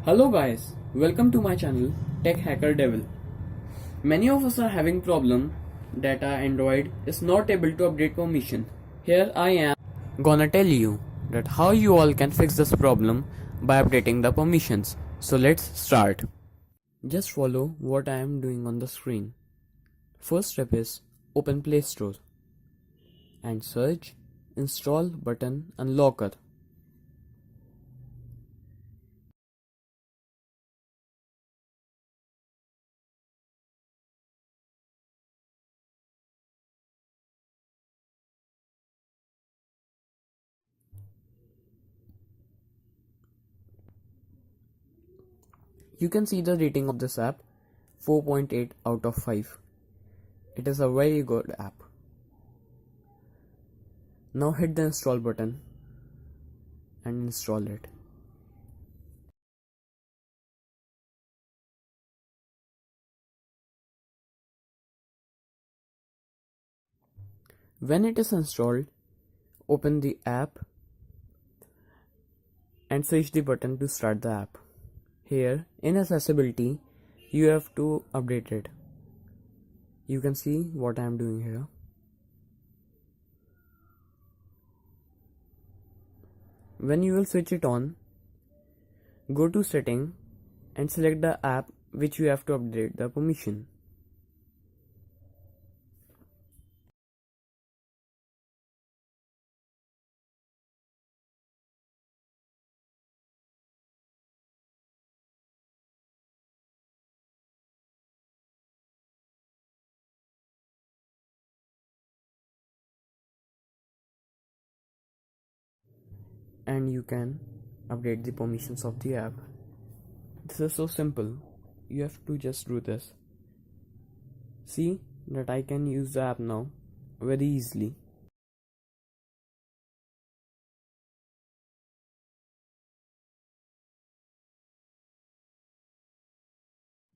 Hello guys, welcome to my channel Tech Hacker Devil. Many of us are having problem that our Android is not able to update permission. Here I am gonna tell you that how you all can fix this problem by updating the permissions. So let's start. Just follow what I am doing on the screen. First step is open Play Store and search install button unlocker. You can see the rating of this app 4.8 out of 5. It is a very good app. Now hit the install button and install it. When it is installed, open the app and switch the button to start the app. Here in accessibility, you have to update it. You can see what I am doing here. When you will switch it on, go to setting and select the app which you have to update the permission. And you can update the permissions of the app. This is so simple. You have to just do this. See that I can use the app now very easily.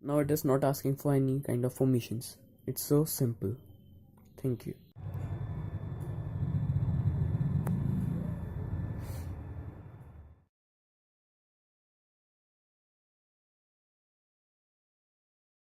Now it is not asking for any kind of permissions. It's so simple. Thank you.